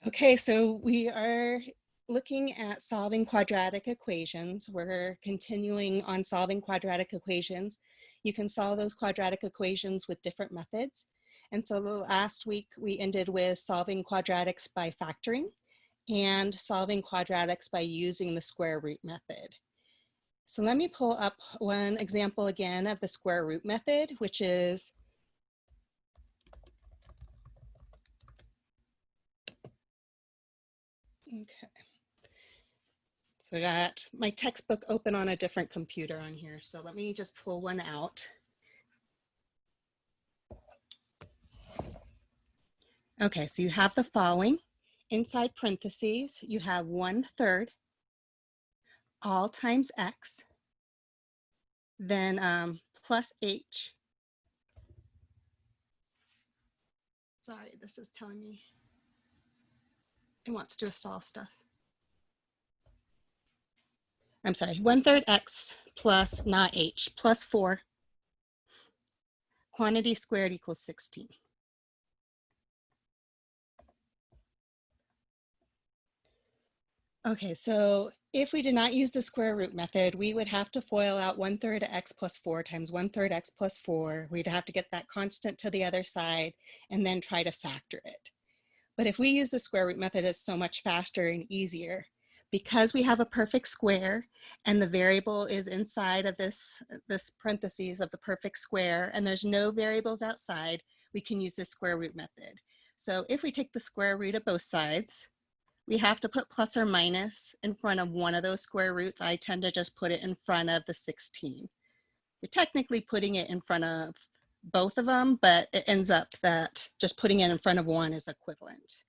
Okay, so we are looking at solving quadratic equations. We're continuing on solving quadratic equations. You can solve those quadratic equations with different methods. And so last week we ended with solving quadratics by factoring and solving quadratics by using the square root method. So let me pull up one example again of the square root method, which is okay. So I got my textbook open on a different computer on here. So let me just pull one out. Okay, so you have the following. Inside parentheses, you have 1/3 all times x, then plus h. Sorry, this is telling me it wants to install stuff. I'm sorry, 1/3 x plus not h plus 4. Quantity squared equals 16. Okay, so if we did not use the square root method, we would have to FOIL out 1/3 x plus 4 times 1/3 x plus 4. We'd have to get that constant to the other side and then try to factor it. But if we use the square root method, it's so much faster and easier. Because we have a perfect square and the variable is inside of this parentheses of the perfect square and there's no variables outside, we can use this square root method. So if we take the square root of both sides, we have to put plus or minus in front of one of those square roots. I tend to just put it in front of the 16. You're technically putting it in front of both of them, but it ends up that just putting it in front of one is equivalent.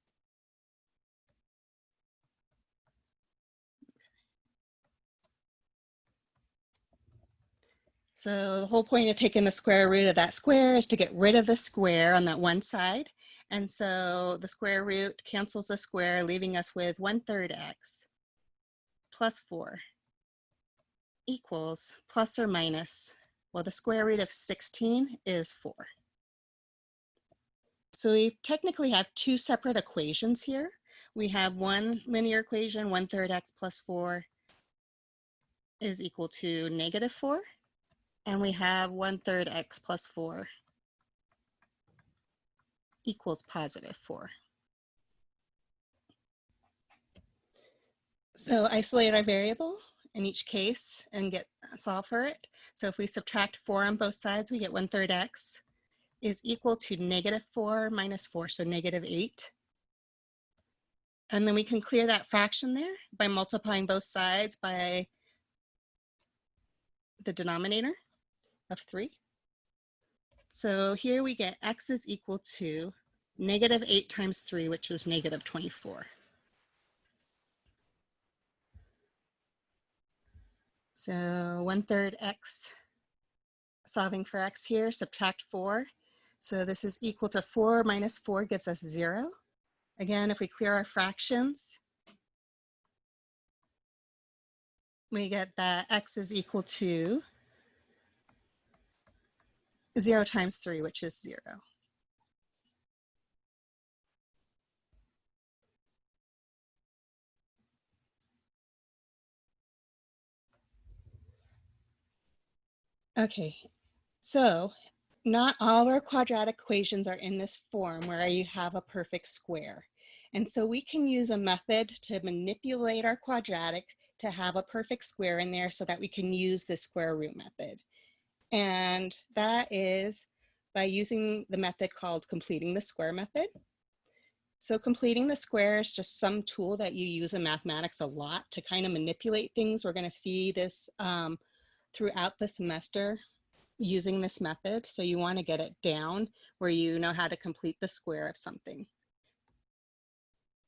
So the whole point of taking the square root of that square is to get rid of the square on that one side. And so the square root cancels the square, leaving us with 1/3 x plus 4 equals plus or minus, well, the square root of 16 is 4. So we technically have two separate equations here. We have one linear equation, 1/3 x plus 4 is equal to -4. And we have 1/3 x plus 4 equals +4. So isolate our variable in each case and solve for it. So if we subtract 4 on both sides, we get 1/3 x is equal to -4 minus 4, so -8. And then we can clear that fraction there by multiplying both sides by the denominator of 3. So here we get x is equal to -8 times 3, which is -24. So 1/3 x, solving for x here, subtract 4. So this is equal to 4 minus 4 gives us 0. Again, if we clear our fractions, we get that x is equal to 0 times 3, which is 0. Okay, so not all our quadratic equations are in this form where you have a perfect square. And so we can use a method to manipulate our quadratic to have a perfect square in there so that we can use the square root method. And that is by using the method called completing the square method. So completing the square is just some tool that you use in mathematics a lot to kind of manipulate things. We're going to see this throughout the semester using this method. So you want to get it down where you know how to complete the square of something.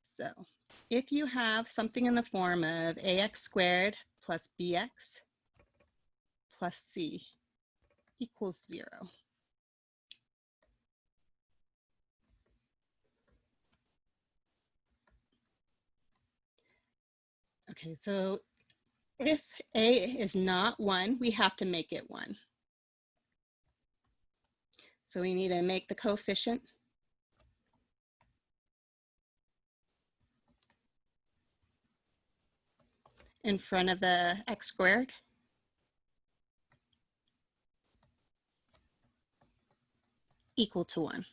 So if you have something in the form of ax squared plus bx plus c equals 0. Okay, so if a is not 1, we have to make it 1. So we need to make the coefficient in front of the x squared. Equal to 1.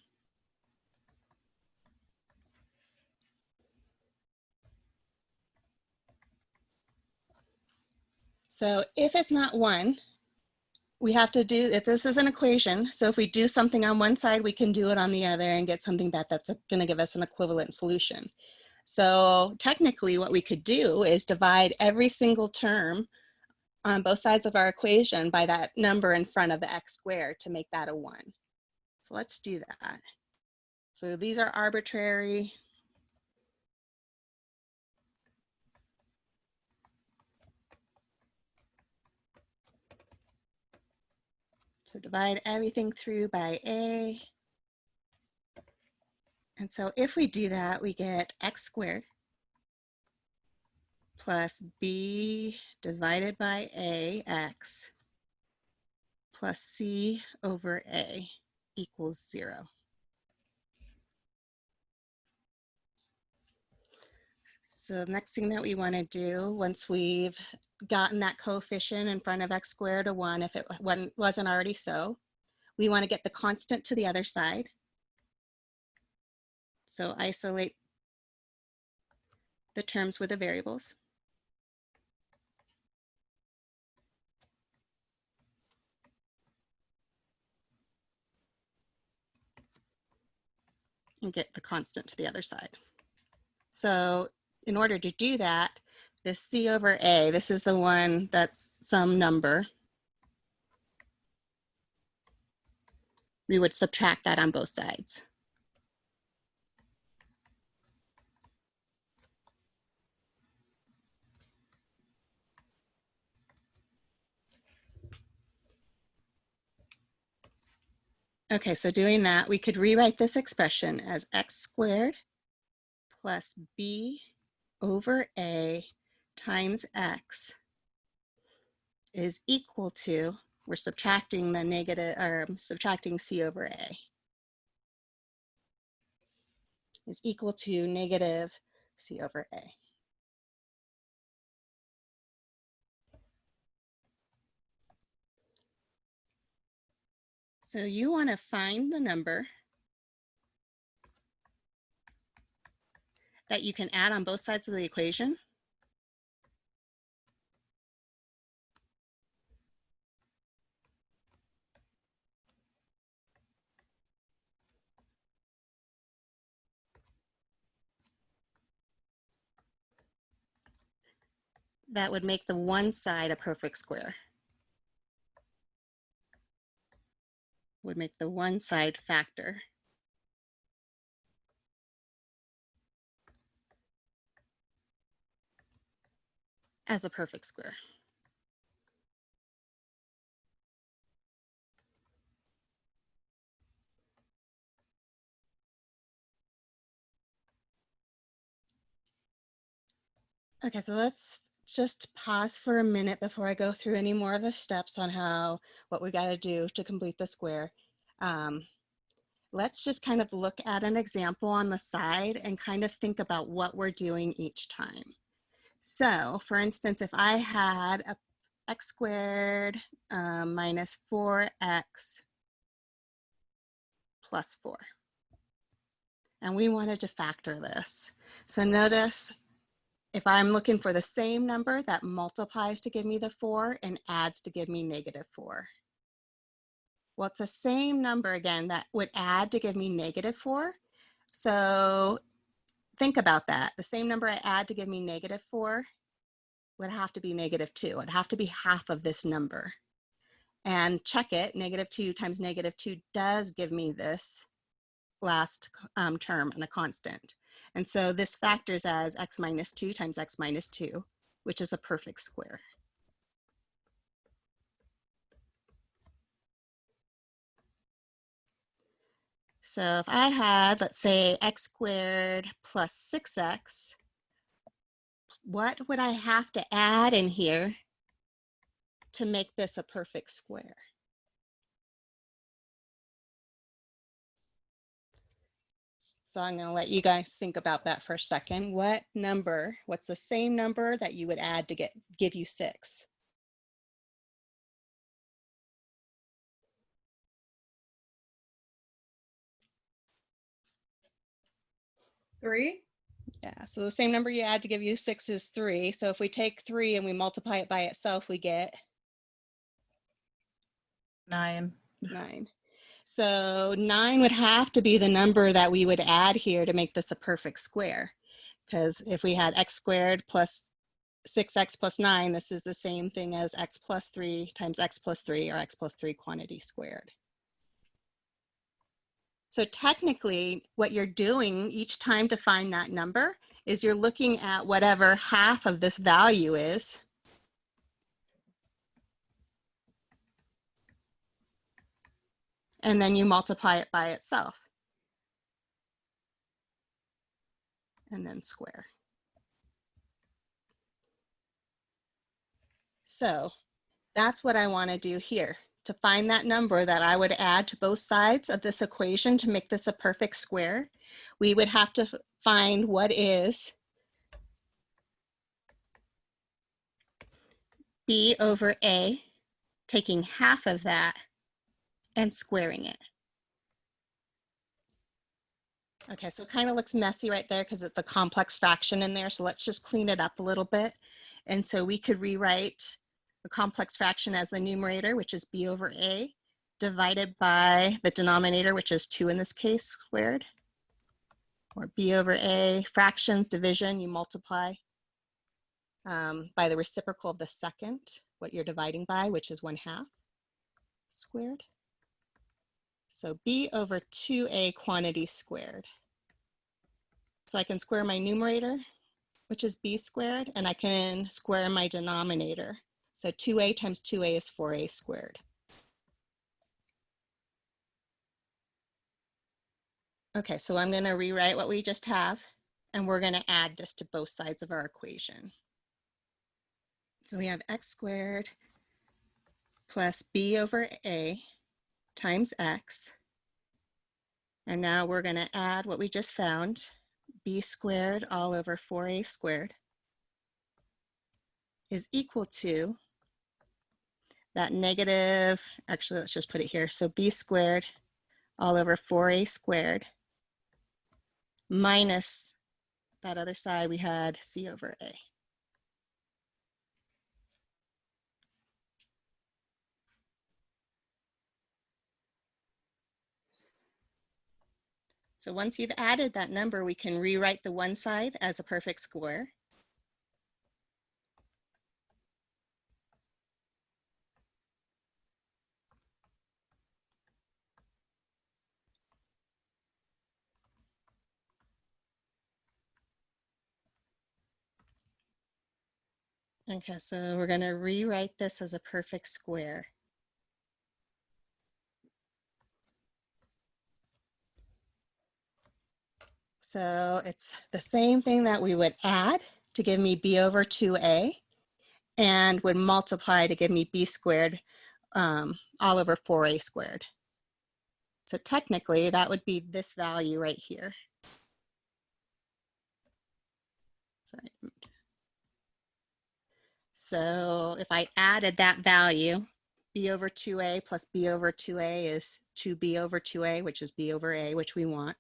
So if it's not 1, we have to do, if this is an equation, so if we do something on one side, we can do it on the other and get something back that's going to give us an equivalent solution. So technically what we could do is divide every single term on both sides of our equation by that number in front of the x squared to make that a 1. So let's do that. So these are arbitrary. So divide everything through by a. And so if we do that, we get x squared plus b divided by a x plus c over a equals 0. So the next thing that we want to do once we've gotten that coefficient in front of x squared to 1, if it wasn't already so, we want to get the constant to the other side. So isolate the terms with the variables. And get the constant to the other side. So in order to do that, this c over a, this is the one that's some number. We would subtract that on both sides. Okay, so doing that, we could rewrite this expression as x squared plus b over a times x is equal to, we're subtracting the negative, or subtracting c over a, is equal to negative c over a. So you want to find the number that you can add on both sides of the equation. That would make the one side a perfect square. Would make the one side factor as a perfect square. Okay, so let's just pause for a minute before I go through any more of the steps on what we got to do to complete the square. Let's just kind of look at an example on the side and kind of think about what we're doing each time. So for instance, if I had a x squared minus 4x plus 4, and we wanted to factor this. So notice, if I'm looking for the same number that multiplies to give me the 4 and adds to give me negative 4. Well, it's the same number again that would add to give me negative 4. So think about that. The same number I add to give me negative 4 would have to be negative 2. It would have to be half of this number. And check it, negative 2 times negative 2 does give me this last term and a constant. And so this factors as x minus 2 times x minus 2, which is a perfect square. So if I had, let's say, x squared plus 6x, what would I have to add in here to make this a perfect square? So I'm going to let you guys think about that for a second. What number, what's the same number that you would add to give you 6? Three? Yeah, so the same number you add to give you 6 is 3. So if we take 3 and we multiply it by itself, we get 9. 9. So 9 would have to be the number that we would add here to make this a perfect square. Because if we had x squared plus 6x plus 9, this is the same thing as x plus 3 times x plus 3 or x plus 3 quantity squared. So technically, what you're doing each time to find that number is you're looking at whatever half of this value is. And then you multiply it by itself. And then square. So that's what I want to do here. To find that number that I would add to both sides of this equation to make this a perfect square, we would have to find what is b over a, taking half of that and squaring it. Okay, so it kind of looks messy right there because it's a complex fraction in there. So let's just clean it up a little bit. And so we could rewrite the complex fraction as the numerator, which is b over a, divided by the denominator, which is 2 in this case, squared. Or b over a, fractions, division, you multiply by the reciprocal of the second, what you're dividing by, which is 1/2 squared. So b over 2a quantity squared. So I can square my numerator, which is b squared, and I can square my denominator. So 2a times 2a is 4a squared. Okay, so I'm going to rewrite what we just have, and we're going to add this to both sides of our equation. So we have x squared plus b over a times x. And now we're going to add what we just found, b squared all over 4a squared is equal to that negative, actually let's just put it here. So b squared all over 4a squared minus that other side we had c over a. So once you've added that number, we can rewrite the one side as a perfect square. Okay, so we're going to rewrite this as a perfect square. So it's the same thing that we would add to give me b over 2a and would multiply to give me b squared all over 4a squared. So technically that would be this value right here. Sorry. So if I added that value, b over 2a plus b over 2a is 2b over 2a, which is b over a, which we want.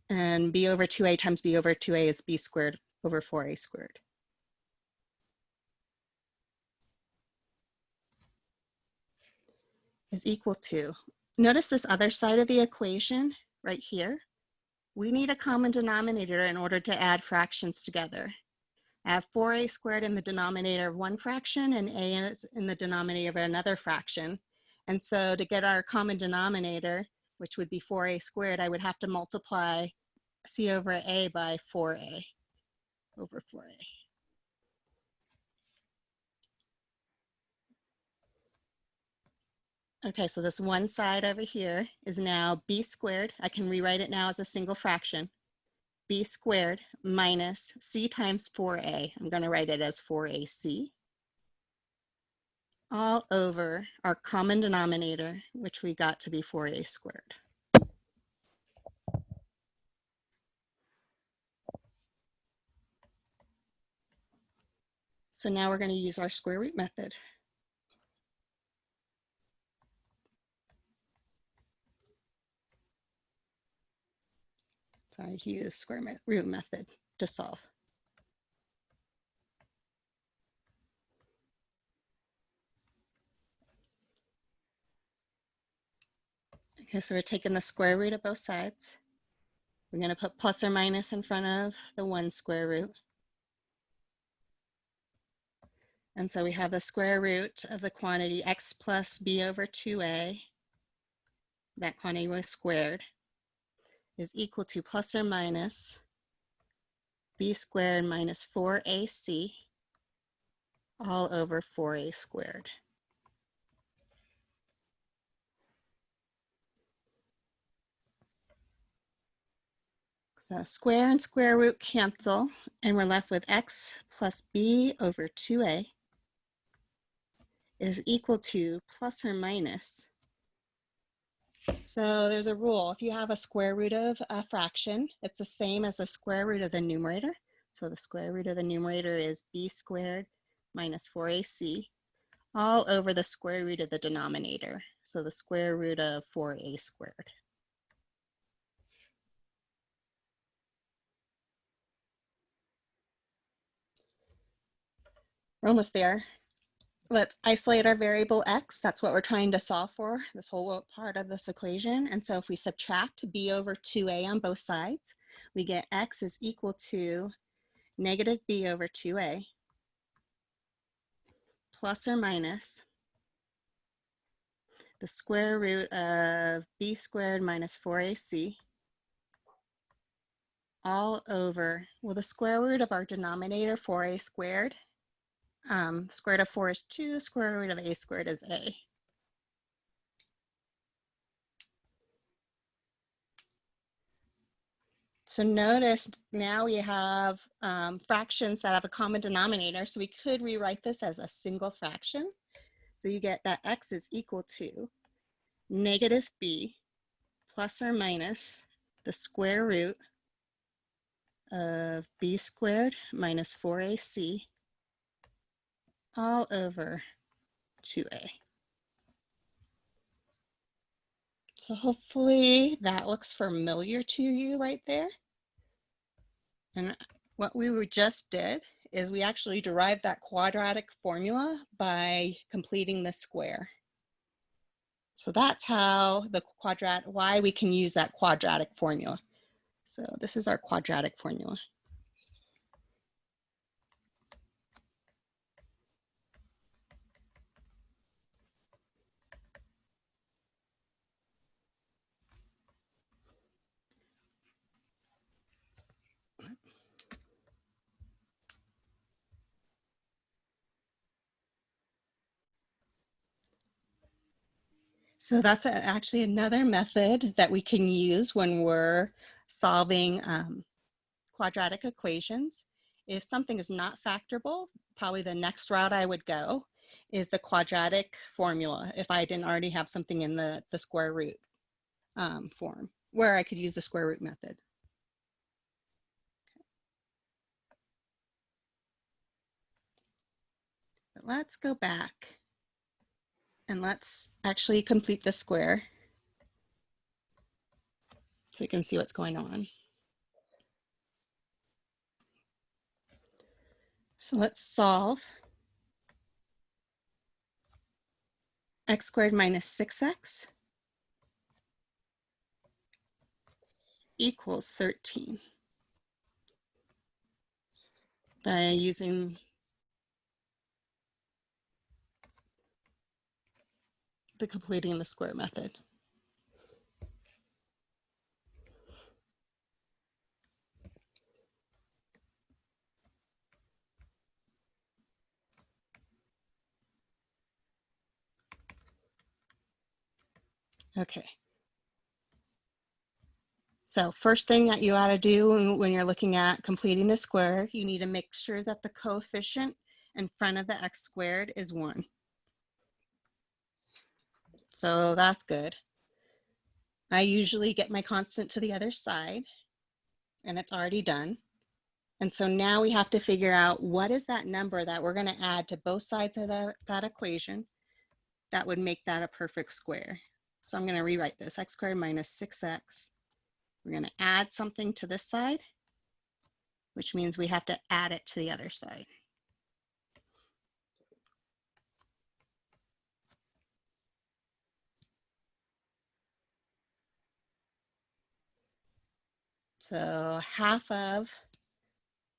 And b over 2a times b over 2a is b squared over 4a squared. Is equal to, notice this other side of the equation right here. We need a common denominator in order to add fractions together. I have 4a squared in the denominator of one fraction and a is in the denominator of another fraction. And so to get our common denominator, which would be 4a squared, I would have to multiply c over a by 4a over 4a. Okay, so this one side over here is now b squared. I can rewrite it now as a single fraction. B squared minus c times 4a. I'm going to write it as 4ac. All over our common denominator, which we got to be 4a squared. So now we're going to use our square root method. So I use square root method to solve. Okay, so we're taking the square root of both sides. We're going to put plus or minus in front of the 1 square root. And so we have the square root of the quantity x plus b over 2a, that quantity was squared, is equal to plus or minus b squared minus 4ac all over 4a squared. So square and square root cancel, and we're left with x plus b over 2a is equal to plus or minus. So there's a rule. If you have a square root of a fraction, it's the same as the square root of the numerator. So the square root of the numerator is b squared minus 4ac all over the square root of the denominator. So the square root of 4a squared. We're almost there. Let's isolate our variable x. That's what we're trying to solve for, this whole part of this equation. And so if we subtract b over 2a on both sides, we get x is equal to negative b over 2a plus or minus the square root of b squared minus 4ac all over, well, the square root of our denominator, 4a squared. Square root of 4 is 2, square root of a squared is a. So notice now we have fractions that have a common denominator, so we could rewrite this as a single fraction. So you get that x is equal to negative b plus or minus the square root of b squared minus 4ac all over 2a. So hopefully that looks familiar to you right there. And what we just did is we actually derived that quadratic formula by completing the square. So that's how why we can use that quadratic formula. So this is our quadratic formula. So that's actually another method that we can use when we're solving quadratic equations. If something is not factorable, probably the next route I would go is the quadratic formula if I didn't already have something in the square root form where I could use the square root method. But let's go back and let's actually complete the square so we can see what's going on. So let's solve x squared minus 6x equals 13 by using the completing the square method. Okay. So first thing that you ought to do when you're looking at completing the square, you need to make sure that the coefficient in front of the x squared is 1. So that's good. I usually get my constant to the other side, and it's already done. And so now we have to figure out what is that number that we're going to add to both sides of that equation that would make that a perfect square. So I'm going to rewrite this, x squared minus 6x. We're going to add something to this side, which means we have to add it to the other side. So half of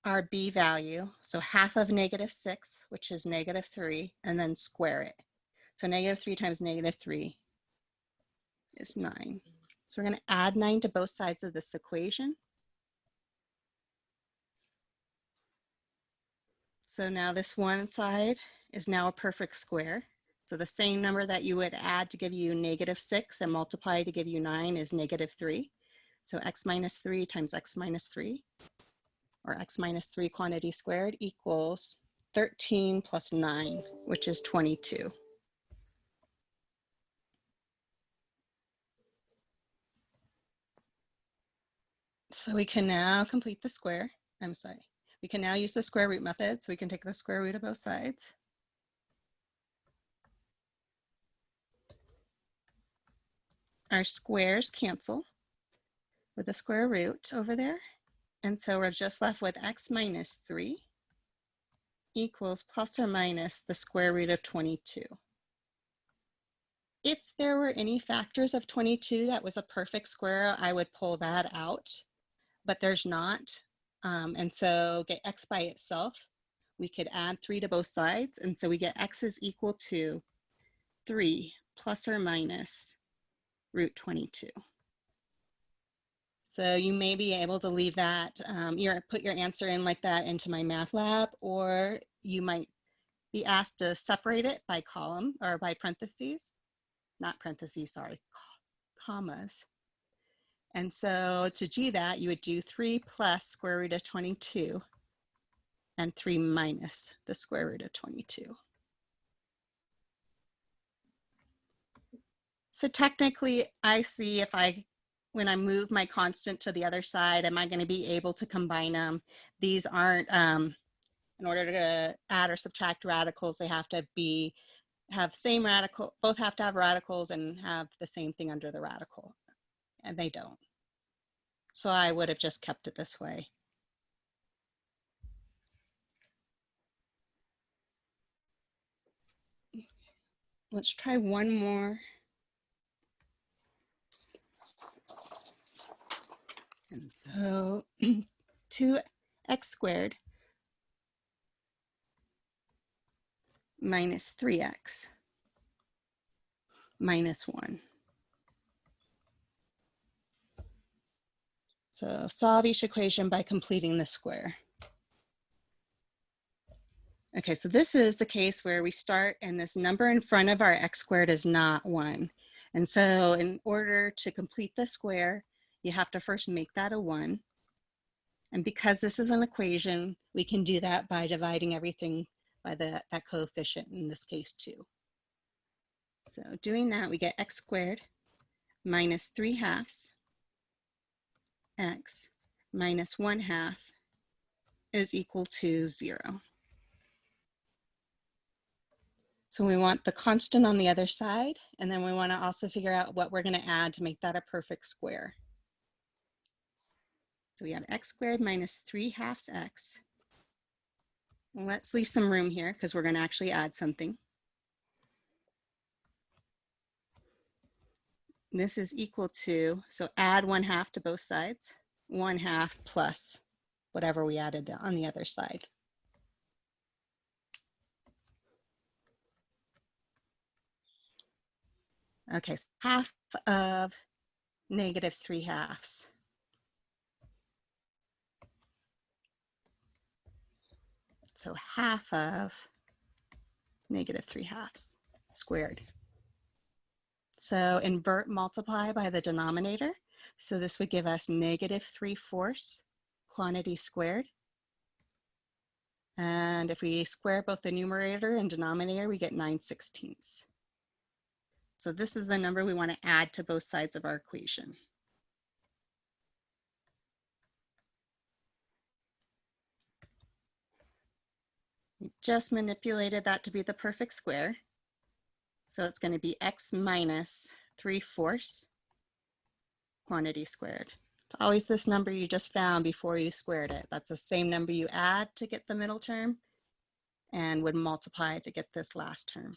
our b value, so half of -6, which is -3, and then square it. So -3 times -3 is 9. So we're going to add 9 to both sides of this equation. So now this one side is now a perfect square. So the same number that you would add to give you -6 and multiply to give you 9 is -3. So x minus 3 times x minus 3, or x minus 3 quantity squared, equals 13 plus 9, which is 22. So we can now complete the square. I'm sorry. We can now use the square root method, so we can take the square root of both sides. Our squares cancel with the square root over there. And so we're just left with x minus 3 equals plus or minus the square root of 22. If there were any factors of 22 that was a perfect square, I would pull that out, but there's not. And so get x by itself. We could add 3 to both sides. And so we get x is equal to 3 plus or minus root 22. So you may be able to leave that, put your answer in like that into my math lab, or you might be asked to separate it by column or by parentheses, not parentheses, sorry, commas. And so to do that, you would do 3 plus square root of 22 and 3 minus the square root of 22. So technically, I see when I move my constant to the other side, am I going to be able to combine them? These aren't, in order to add or subtract radicals, they have to have same radical, both have to have radicals and have the same thing under the radical, and they don't. So I would have just kept it this way. Let's try one more. And so 2x squared minus 3x minus 1. So solve each equation by completing the square. Okay, so this is the case where we start and this number in front of our x squared is not 1. And so in order to complete the square, you have to first make that a 1. And because this is an equation, we can do that by dividing everything by that coefficient, in this case 2. So doing that, we get x squared minus 3/2 x minus 1/2 is equal to 0. So we want the constant on the other side, and then we want to also figure out what we're going to add to make that a perfect square. So we have x squared minus 3/2 x. Let's leave some room here because we're going to actually add something. This is equal to, so add 1/2 to both sides, 1/2 plus whatever we added on the other side. Okay, so half of negative 3/2. So half of negative 3/2 squared. So invert multiply by the denominator. So this would give us negative 3/4 quantity squared. And if we square both the numerator and denominator, we get 9/16. So this is the number we want to add to both sides of our equation. We just manipulated that to be the perfect square. So it's going to be x minus 3/4 quantity squared. It's always this number you just found before you squared it. That's the same number you add to get the middle term and would multiply to get this last term.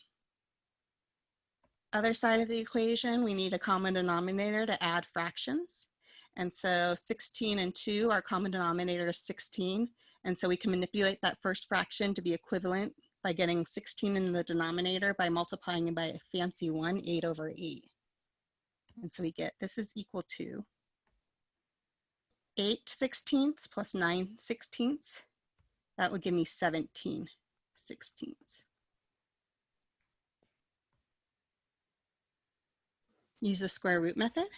Other side of the equation, we need a common denominator to add fractions. And so 16 and 2, our common denominator is 16. And so we can manipulate that first fraction to be equivalent by getting 16 in the denominator by multiplying it by a fancy one, 8/8. And so we get this is equal to 8/16 plus 9/16. That would give me 17/16. Use the square root method.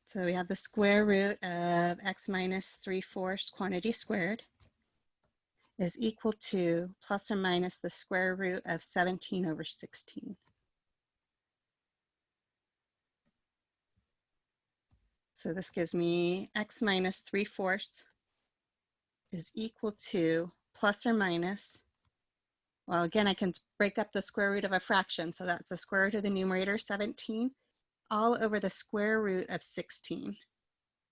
So we have the square root of x minus 3/4 quantity squared is equal to plus or minus the square root of 17/16. So this gives me x minus 3/4 is equal to plus or minus, well, again, I can break up the square root of a fraction. So that's the square root of the numerator, 17, all over the square root of 16,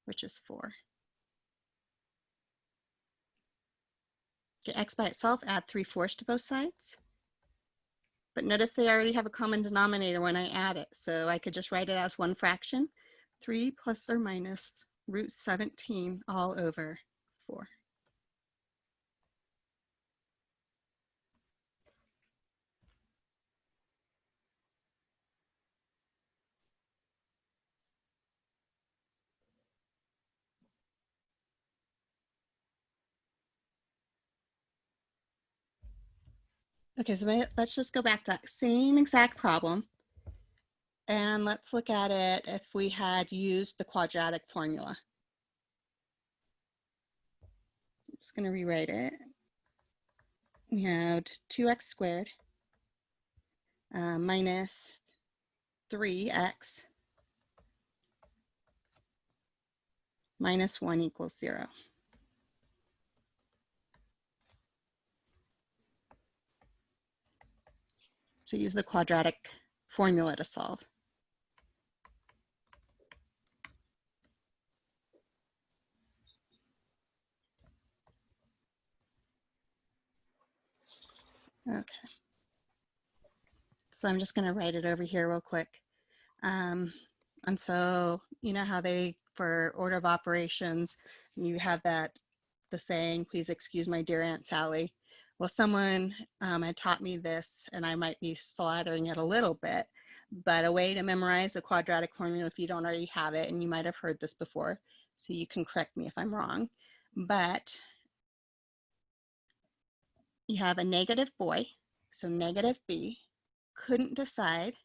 which is 4. Get x by itself, add 3/4 to both sides. But notice they already have a common denominator when I add it. So I could just write it as one fraction, 3 plus or minus root 17 all over 4. Okay, so let's just go back to that same exact problem. And let's look at it if we had used the quadratic formula. I'm just going to rewrite it. We have 2x squared minus 3x minus 1 equals 0. So use the quadratic formula to solve. Okay. So I'm just going to write it over here real quick. And so you know how they, for order of operations, you have that, the saying, please excuse my dear Aunt Sally. Well, someone had taught me this, and I might be slaughtering it a little bit, but a way to memorize the quadratic formula if you don't already have it, and you might have heard this before, so you can correct me if I'm wrong, but you have a negative boy, so negative b, couldn't decide,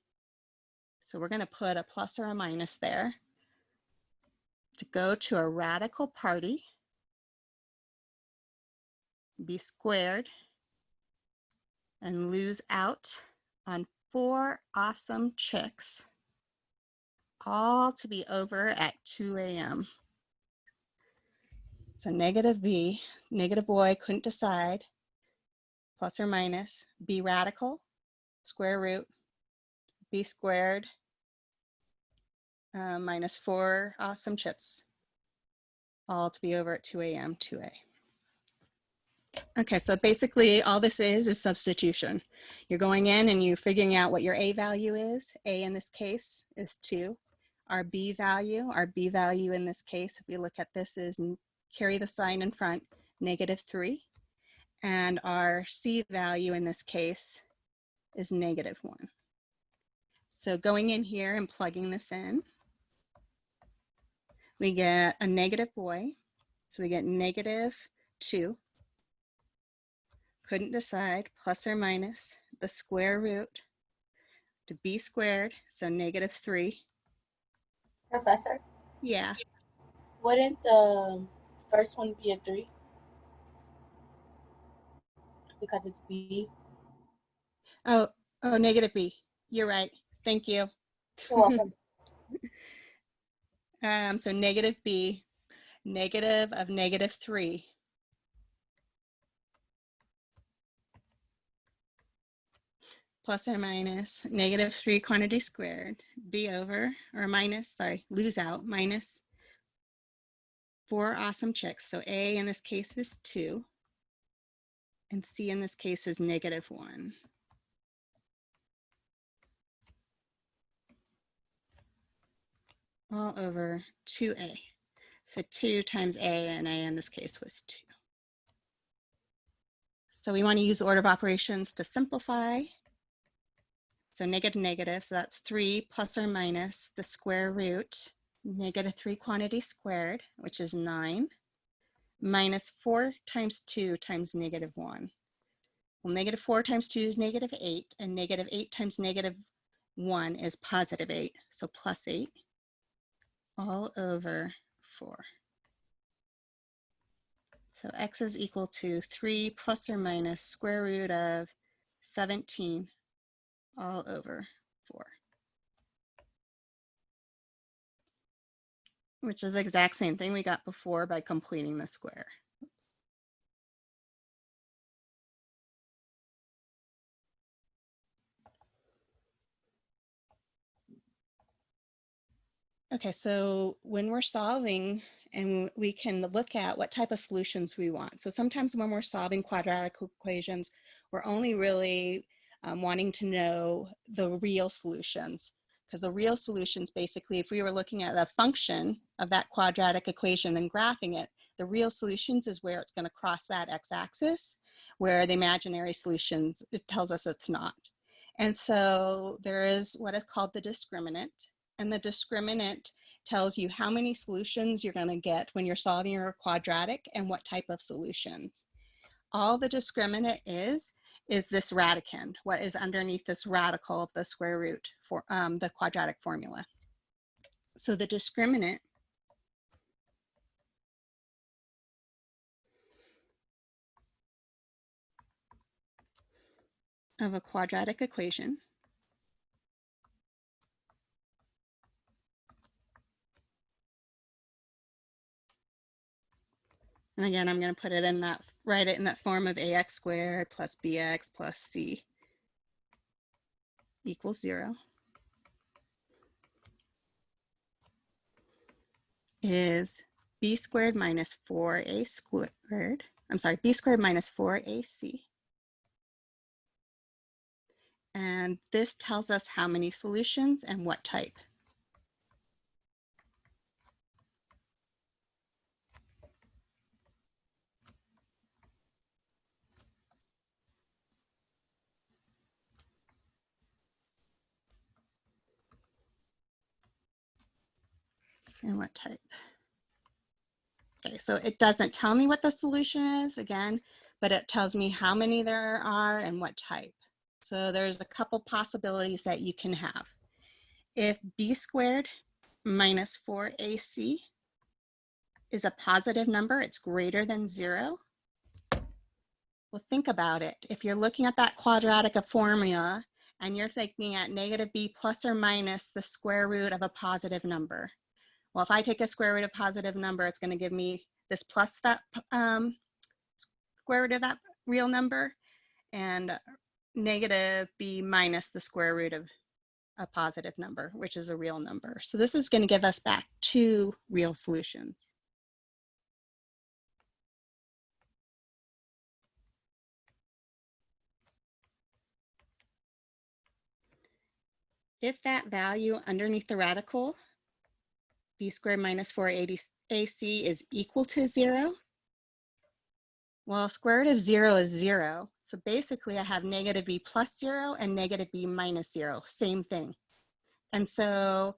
so we're going to put a plus or a minus there, to go to a radical party, b squared, and lose out on 4 awesome chicks, all to be over at 2 a.m. So negative b, negative boy, couldn't decide, plus or minus, b radical, square root, b squared, minus 4 awesome chicks, all to be over at 2 a.m. 2a. Okay, so basically all this is substitution. You're going in and you're figuring out what your a value is. A in this case is 2. Our b value in this case, if we look at this, is carry the sign in front, negative 3. And our c value in this case is negative 1. So going in here and plugging this in, we get a negative boy. So we get negative 2. Couldn't decide, plus or minus the square root to b squared, so negative 3. Professor? Yeah. Wouldn't the first one be a 3? Because it's b. Oh, negative b. You're right. Thank you. You're welcome. So negative b, negative of negative 3. Plus or minus negative 3 quantity squared, b over, or minus, sorry, lose out, minus 4 awesome chicks. So a in this case is 2, and c in this case is negative 1. All over 2a. So 2 times a, and a in this case was 2. So we want to use order of operations to simplify. So negative, negative, so that's 3 plus or minus the square root, negative 3 quantity squared, which is 9, minus 4 times 2 times negative 1. Well, negative 4 times 2 is negative 8, and negative 8 times negative 1 is positive 8, so plus 8, all over 4. So x is equal to 3 plus or minus square root of 17 all over 4, which is the exact same thing we got before by completing the square. Okay, so when we're solving, and we can look at what type of solutions we want. So sometimes when we're solving quadratic equations, we're only really wanting to know the real solutions, because the real solutions, basically, if we were looking at a function of that quadratic equation and graphing it, the real solutions is where it's going to cross that x-axis, where the imaginary solutions, it tells us it's not. And so there is what is called the discriminant. And the discriminant tells you how many solutions you're going to get when you're solving your quadratic and what type of solutions. All the discriminant is this radicand, what is underneath this radical of the square root for the quadratic formula. So the discriminant of a quadratic equation and again, I'm going to put it in that, write it in that form of ax squared plus bx plus c equals 0. Is b squared minus 4a squared, I'm sorry, b squared minus 4ac. And this tells us how many solutions and what type. And what type. Okay, so it doesn't tell me what the solution is, again, but it tells me how many there are and what type. So there's a couple possibilities that you can have. If b squared minus 4ac is a positive number, it's greater than 0. Well, think about it. If you're looking at that quadratic formula and you're thinking at negative b plus or minus the square root of a positive number. Well, if I take a square root of a positive number, it's going to give me this plus that square root of that real number, and negative b minus the square root of a positive number, which is a real number. So this is going to give us back 2 real solutions. If that value underneath the radical, b squared minus 4ac is equal to 0, well, square root of 0 is 0. So basically I have negative b plus 0 and negative b minus 0, same thing. And so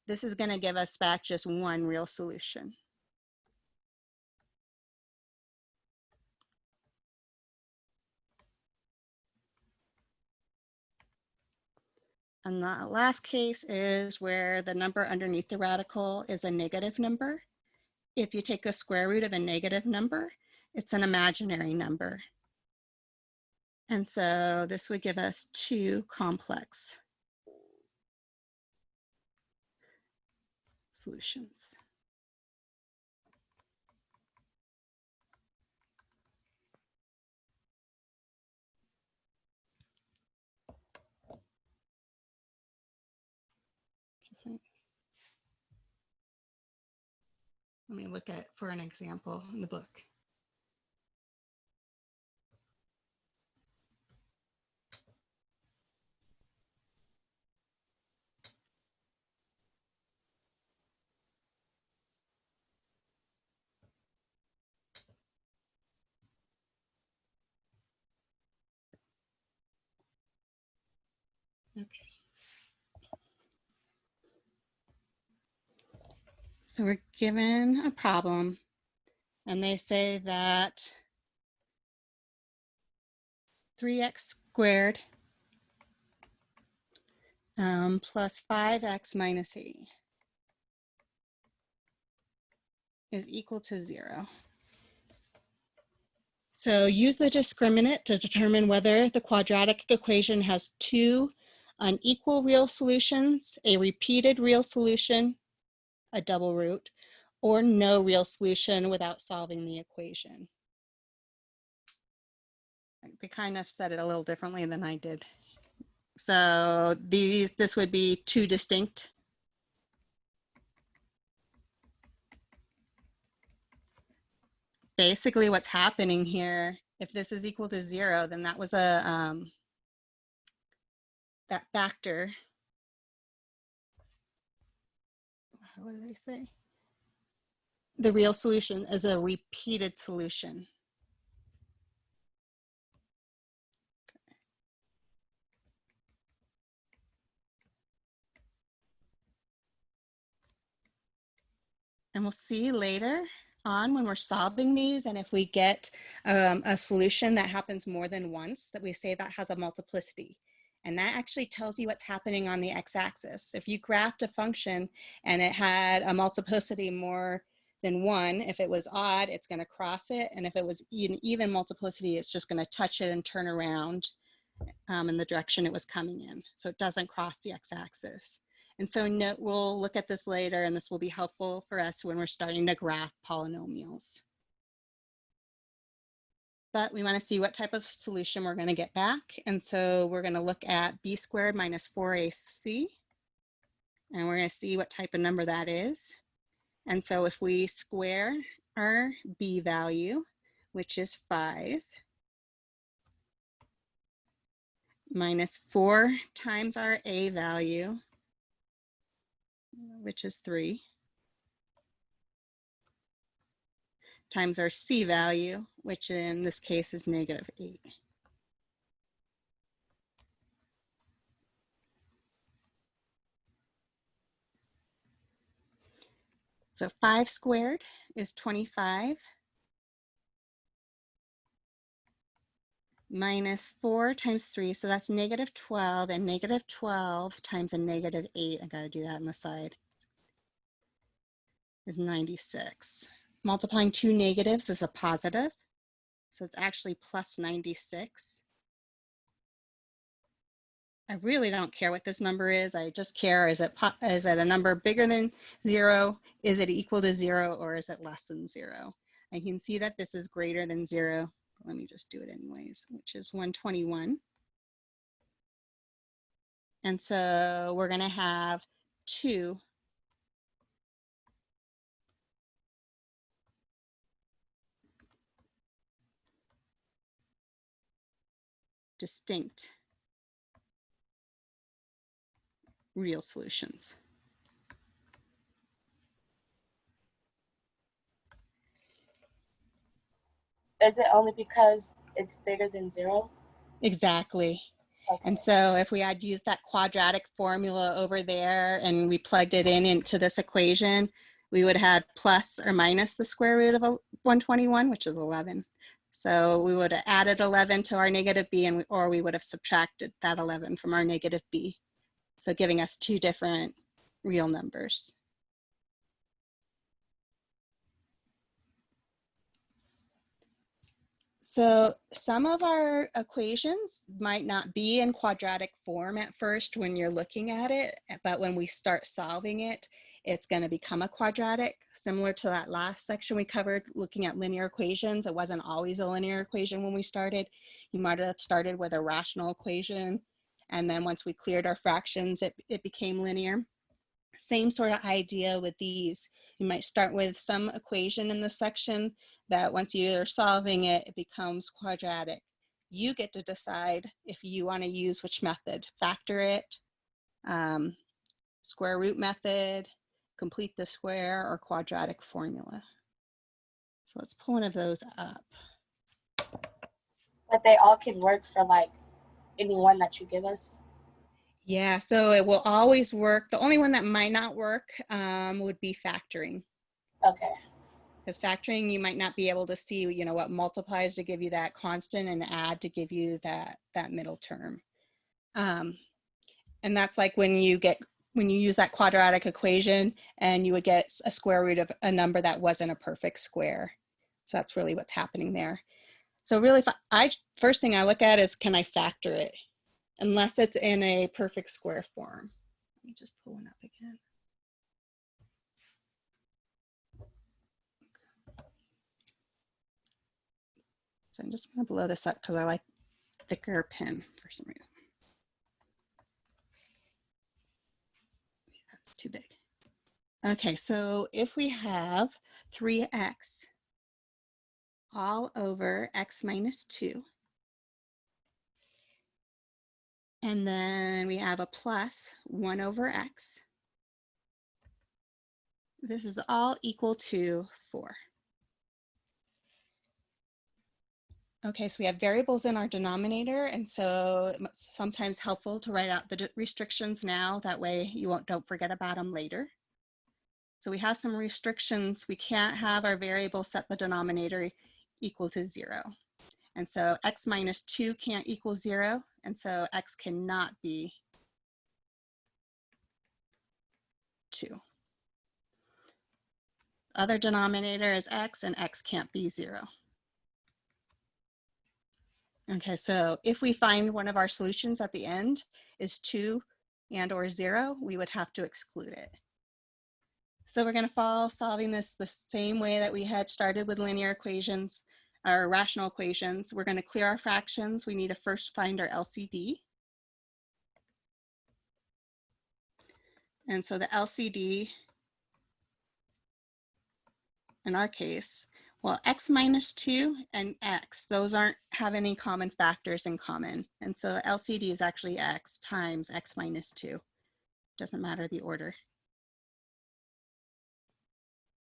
this is going to give us back just 1 real solution. And the last case is where the number underneath the radical is a negative number. If you take the square root of a negative number, it's an imaginary number. And so this would give us 2 complex solutions. Let me look at for an example in the book. Okay. So we're given a problem and they say that 3x squared plus 5x minus 8 is equal to 0. So use the discriminant to determine whether the quadratic equation has two unequal real solutions, a repeated real solution, a double root, or no real solution without solving the equation. They kind of said it a little differently than I did. So this would be two distinct. Basically what's happening here, if this is equal to 0, then that was a that factor. What did I say? The real solution is a repeated solution. And we'll see later on when we're solving these, and if we get a solution that happens more than once, that we say that has a multiplicity. And that actually tells you what's happening on the x-axis. If you graphed a function and it had a multiplicity more than 1, if it was odd, it's going to cross it. And if it was an even multiplicity, it's just going to touch it and turn around in the direction it was coming in. So it doesn't cross the x-axis. And so we'll look at this later, and this will be helpful for us when we're starting to graph polynomials. But we want to see what type of solution we're going to get back. And so we're going to look at b squared minus 4ac. And we're going to see what type of number that is. And so if we square our b value, which is 5, minus 4 times our a value, which is 3, times our c value, which in this case is negative 8. So 5 squared is 25, minus 4 times 3, so that's negative 12, and negative 12 times a negative 8, I gotta do that on the side, is 96. Multiplying two negatives is a positive, so it's actually plus 96. I really don't care what this number is. I just care, is it a number bigger than 0? Is it equal to 0, or is it less than 0? I can see that this is greater than 0. Let me just do it anyways, which is 121. And so we're going to have 2 distinct real solutions. Is it only because it's bigger than 0? Exactly. Okay. And so if we had used that quadratic formula over there and we plugged it into this equation, we would have had plus or minus the square root of 121, which is 11. So we would have added 11 to our negative b, or we would have subtracted that 11 from our negative b. So giving us two different real numbers. So some of our equations might not be in quadratic form at first when you're looking at it, but when we start solving it, it's going to become a quadratic, similar to that last section we covered looking at linear equations. It wasn't always a linear equation when we started. You might have started with a rational equation, and then once we cleared our fractions, it became linear. Same sort of idea with these. You might start with some equation in this section that once you're solving it, it becomes quadratic. You get to decide if you want to use which method, factor it, square root method, complete the square, or quadratic formula. So let's pull one of those up. But they all can work for like any one that you give us. Yeah, so it will always work. The only one that might not work would be factoring. Okay. Because factoring, you might not be able to see, you know, what multiplies to give you that constant and add to give you that middle term. And that's like when you use that quadratic equation and you would get a square root of a number that wasn't a perfect square. So that's really what's happening there. So really, first thing I look at is, can I factor it? Unless it's in a perfect square form. Let me just pull one up again. So I'm just going to blow this up because I like thicker pen for some reason. That's too big. Okay, so if we have 3x all over x minus 2, and then we have a plus 1 over x, this is all equal to 4. Okay, so we have variables in our denominator, and so it's sometimes helpful to write out the restrictions now. That way you don't forget about them later. So we have some restrictions. We can't have our variable set the denominator equal to 0. And so x minus 2 can't equal 0, and so x cannot be 2. Other denominator is x, and x can't be 0. Okay, so if we find one of our solutions at the end is 2 and or 0, we would have to exclude it. So we're going to follow solving this the same way that we had started with linear equations or rational equations. We're going to clear our fractions. We need to first find our LCD. And so the LCD, in our case, well, x minus 2 and x, those aren't have any common factors in common. And so LCD is actually x times x minus 2. Doesn't matter the order.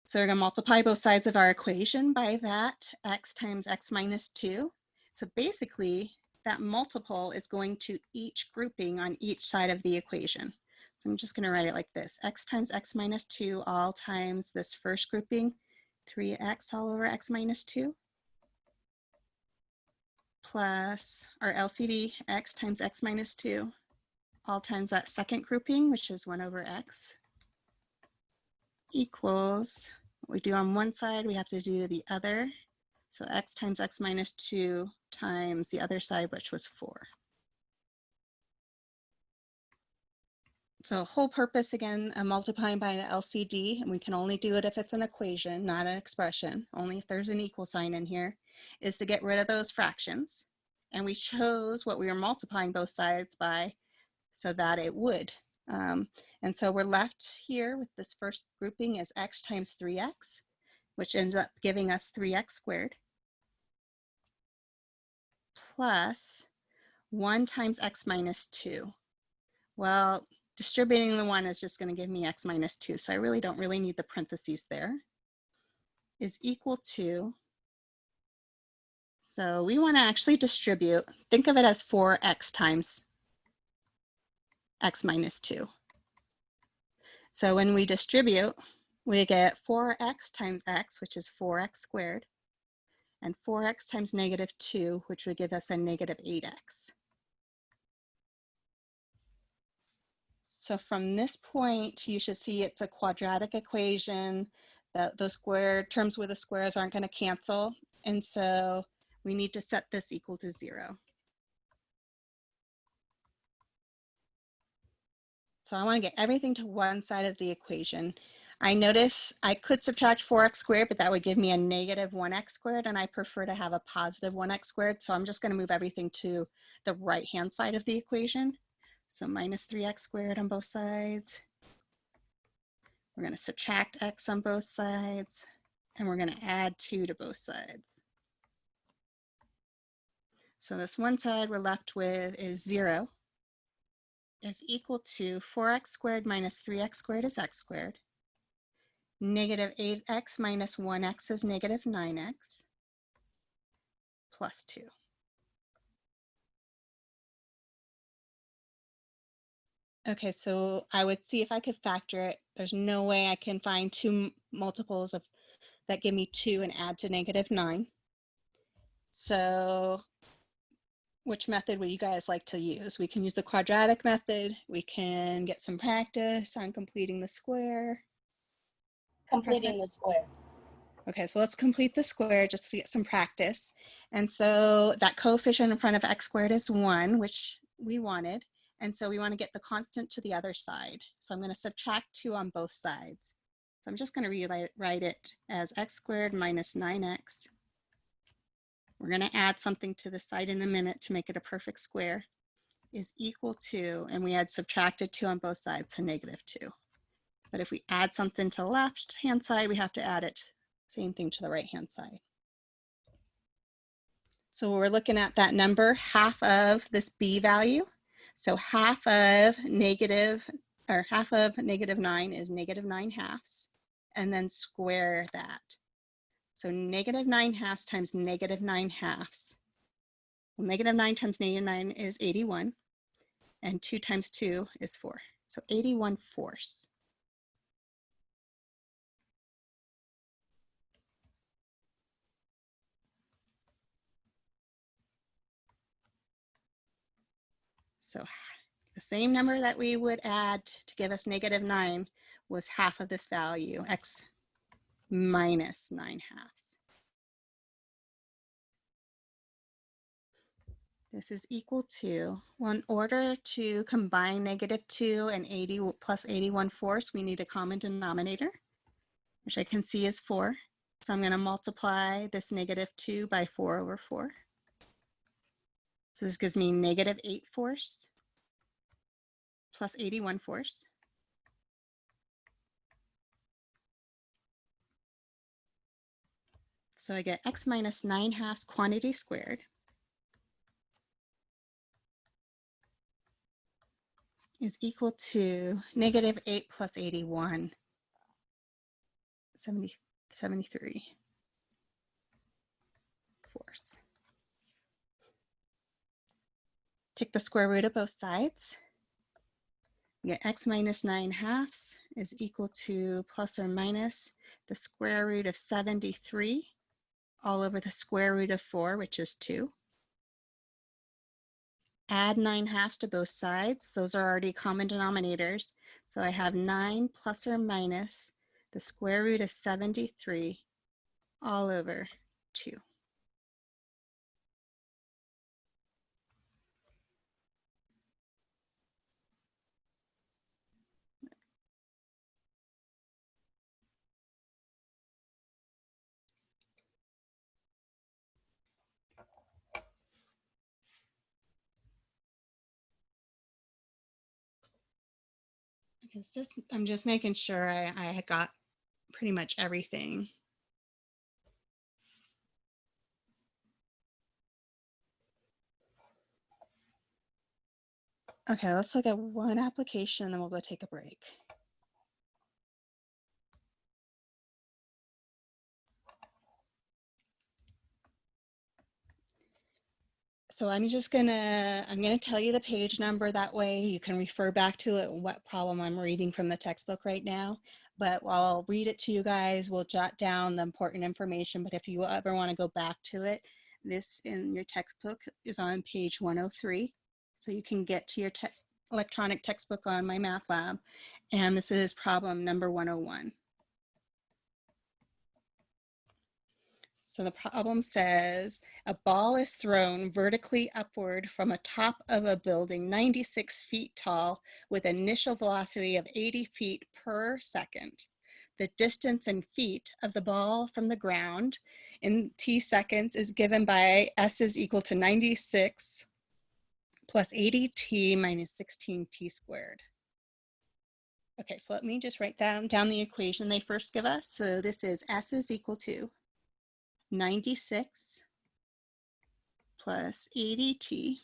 So we're going to multiply both sides of our equation by that, x times x minus 2. So basically, that multiple is going to each grouping on each side of the equation. So I'm just going to write it like this, x times x minus 2 all times this first grouping, 3x all over x minus 2, plus our LCD, x times x minus 2, all times that second grouping, which is 1 over x, equals what we do on one side, we have to do to the other. So x times x minus 2 times the other side, which was 4. So whole purpose, again, multiplying by an LCD, and we can only do it if it's an equation, not an expression, only if there's an equal sign in here, is to get rid of those fractions. And we chose what we were multiplying both sides by so that it would. And so we're left here with this first grouping as x times 3x, which ends up giving us 3x squared, plus 1 times x minus 2. Well, distributing the 1 is just going to give me x minus 2, so I really don't need the parentheses there, is equal to, so we want to actually distribute, think of it as 4x times x minus 2. So when we distribute, we get 4x times x, which is 4x squared, and 4x times negative 2, which would give us a negative 8x. So from this point, you should see it's a quadratic equation, that those square terms with the squares aren't going to cancel. And so we need to set this equal to 0. So I want to get everything to one side of the equation. I notice I could subtract 4x squared, but that would give me a negative 1x squared, and I prefer to have a positive 1x squared. So I'm just going to move everything to the right-hand side of the equation. So minus 3x squared on both sides. We're going to subtract x on both sides, and we're going to add 2 to both sides. So this one side we're left with is 0 is equal to 4x squared minus 3x squared is x squared. Negative 8x minus 1x is negative 9x plus 2. Okay, so I would see if I could factor it. There's no way I can find two multiples of that give me 2 and add to negative 9. So which method would you guys like to use? We can use the quadratic method. We can get some practice on completing the square. Completing the square. Okay, so let's complete the square just to get some practice. And so that coefficient in front of x squared is 1, which we wanted. And so we want to get the constant to the other side. So I'm going to subtract 2 on both sides. So I'm just going to rewrite it as x squared minus 9x. We're going to add something to the side in a minute to make it a perfect square, is equal to, and we had subtracted 2 on both sides, so negative 2. But if we add something to the left-hand side, we have to add it, same thing to the right-hand side. So we're looking at that number, half of this b value. So half of negative 9 is negative 9 halves, and then square that. So negative 9 halves times negative 9 halves. Well, negative 9 times negative 9 is 81, and 2 times 2 is 4. So 81 fourths. So the same number that we would add to give us negative 9 was half of this value, x minus 9 halves. This is equal to, well, in order to combine negative 2 and 80 plus 81 fourths, we need a common denominator, which I can see is 4. So I'm going to multiply this negative 2 by 4 over 4. So this gives me negative 8 fourths plus 81 fourths. So I get x minus 9 halves quantity squared is equal to negative 8 plus 81, 73 fourths. Take the square root of both sides. We get x minus 9 halves is equal to plus or minus the square root of 73 all over the square root of 4, which is 2. Add 9 halves to both sides. Those are already common denominators. So I have 9 plus or minus the square root of 73 all over 2. It's just, I'm just making sure I got pretty much everything. Okay, let's look at one application and then we'll go take a break. So I'm gonna tell you the page number, that way you can refer back to it, what problem I'm reading from the textbook right now. But while I'll read it to you guys, we'll jot down the important information. But if you ever want to go back to it, this in your textbook is on page 103. So you can get to your electronic textbook on my math lab. And this is problem number 101. So the problem says a ball is thrown vertically upward from a top of a building 96 feet tall with initial velocity of 80 feet per second. The distance in feet of the ball from the ground in t seconds is given by s is equal to 96 plus 80t minus 16t squared. Okay, so let me just write down the equation they first give us. So this is s is equal to 96 plus 80t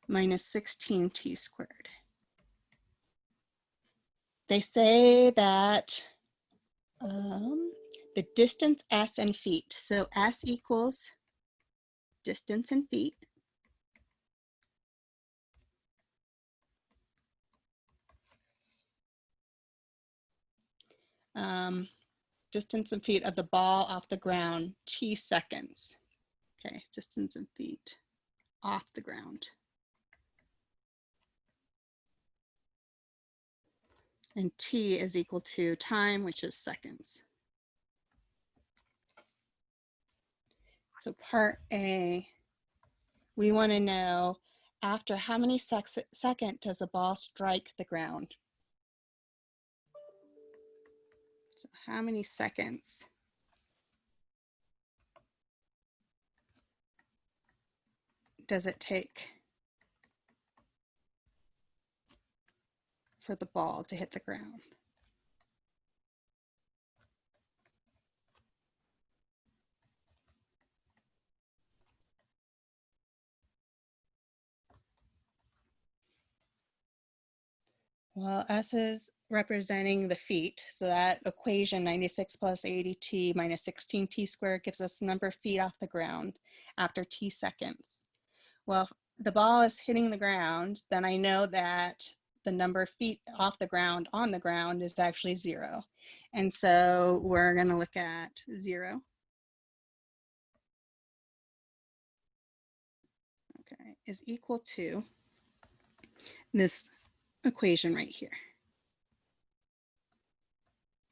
minus 16t squared. They say that the distance s in feet. So s equals distance in feet. Distance in feet of the ball off the ground, t seconds. Okay, distance in feet off the ground. And t is equal to time, which is seconds. So part A, we want to know after how many seconds does the ball strike the ground? So how many seconds? Does it take for the ball to hit the ground? Well, S is representing the feet. So that equation 96 plus 80t minus 16t squared gives us the number of feet off the ground after t seconds. Well, if the ball is hitting the ground, then I know that the number of feet off the ground on the ground is actually 0. And so we're going to look at 0. Okay, is equal to this equation right here.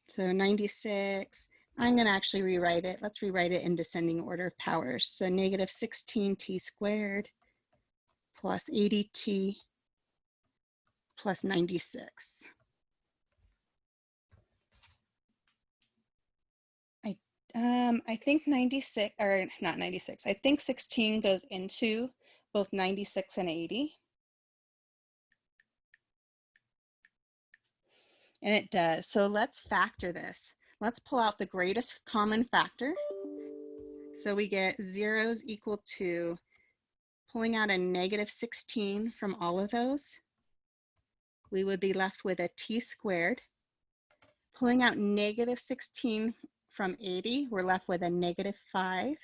So 96, I'm going to actually rewrite it. Let's rewrite it in descending order of powers. So negative 16t squared plus 80t plus 96. I think 96, or not 96, I think 16 goes into both 96 and 80. And it does. So let's factor this. Let's pull out the greatest common factor. So we get zeros equal to pulling out a negative 16 from all of those. We would be left with a t squared. Pulling out negative 16 from 80, we're left with a negative 5t.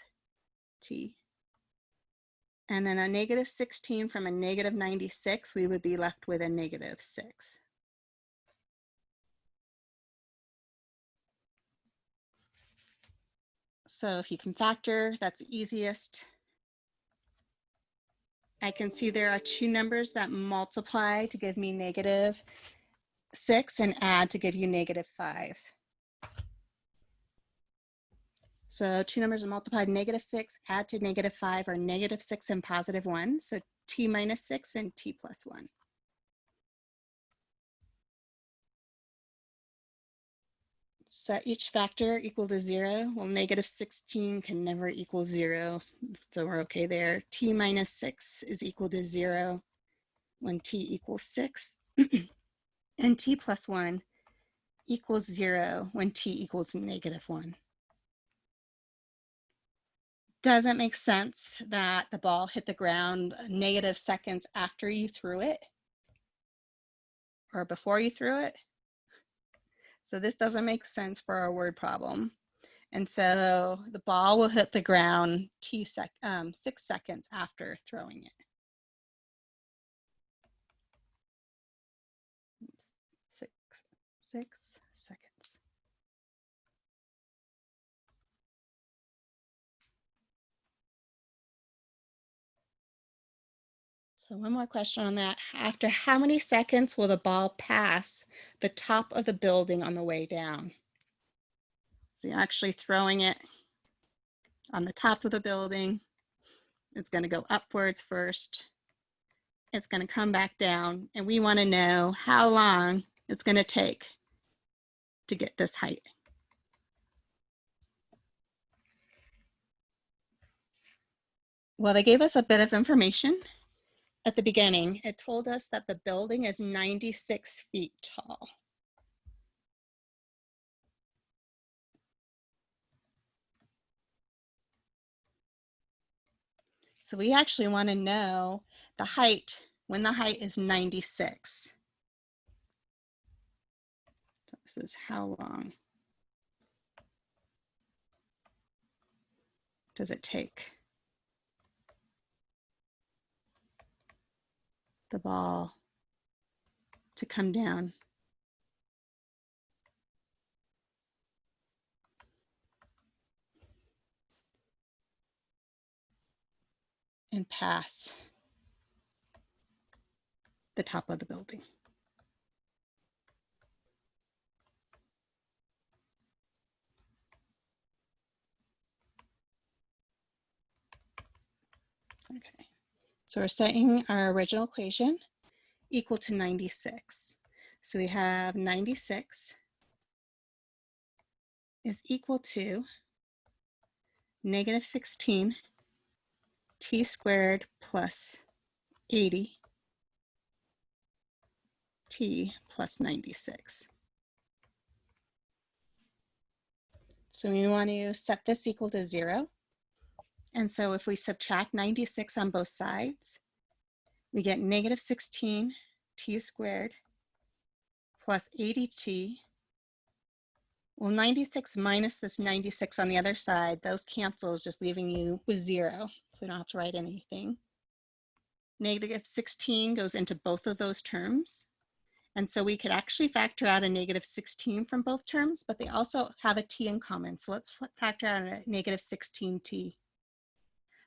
And then a negative 16 from a negative 96, we would be left with a negative 6. So if you can factor, that's easiest. I can see there are two numbers that multiply to give me negative 6 and add to give you negative 5. So two numbers that multiplied negative 6, add to negative 5 are negative 6 and positive 1. So t minus 6 and t plus 1. Set each factor equal to 0. Well, negative 16 can never equal 0, so we're okay there. T minus 6 is equal to 0 when t equals 6. And t plus 1 equals 0 when t equals negative 1. Doesn't make sense that the ball hit the ground negative seconds after you threw it or before you threw it. So this doesn't make sense for our word problem. And so the ball will hit the ground 6 seconds after throwing it. 6 seconds. So one more question on that. After how many seconds will the ball pass the top of the building on the way down? So you're actually throwing it on the top of the building. It's going to go upwards first. It's going to come back down, and we want to know how long it's going to take to get this height. Well, they gave us a bit of information at the beginning. It told us that the building is 96 feet tall. So we actually want to know the height when the height is 96. So this is how long does it take the ball to come down and pass the top of the building. Okay, so we're setting our original equation equal to 96. So we have 96 is equal to negative 16 t squared plus 80 t plus 96. So we want to set this equal to 0. And so if we subtract 96 on both sides, we get negative 16 t squared plus 80t. Well, 96 minus this 96 on the other side, those cancel, just leaving you with 0. So we don't have to write anything. Negative 16 goes into both of those terms. And so we could actually factor out a negative 16 from both terms, but they also have a t in common. So let's factor out a negative 16t.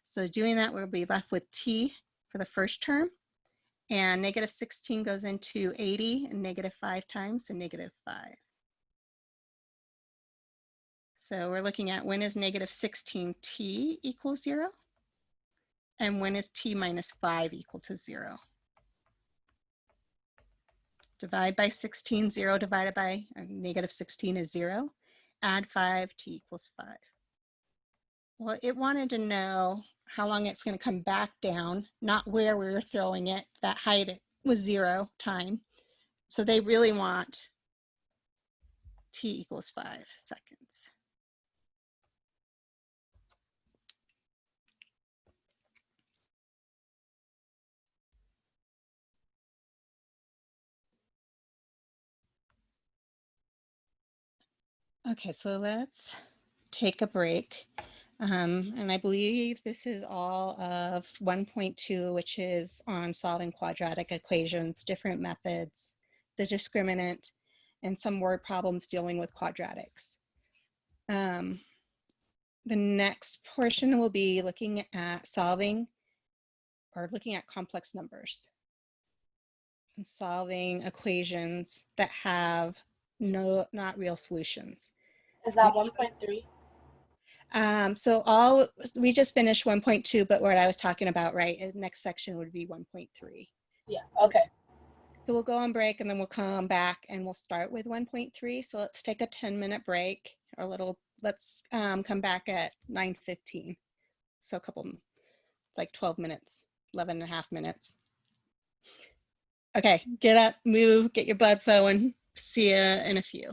So doing that, we'll be left with t for the first term. And negative 16 goes into 80 and negative 5 times, so negative 5. So we're looking at when is negative 16t equals 0? And when is t minus 5 equal to 0? Divide by 16, 0 divided by negative 16 is 0. Add 5, t equals 5. Well, it wanted to know how long it's going to come back down, not where we were throwing it. That height was 0 time. So they really want t equals 5 seconds. Okay, so let's take a break. And I believe this is all of 1.2, which is on solving quadratic equations, different methods, the discriminant, and some word problems dealing with quadratics. The next portion will be looking at solving or looking at complex numbers and solving equations that have not real solutions. Is that 1.3? So we just finished 1.2, but what I was talking about, right, next section would be 1.3. Yeah, okay. So we'll go on break and then we'll come back and we'll start with 1.3. So let's take a 10-minute break or let's come back at 9:15. So it's like 12 minutes, 11 and a half minutes. Okay, get up, move, get your blood flowing. See you in a few.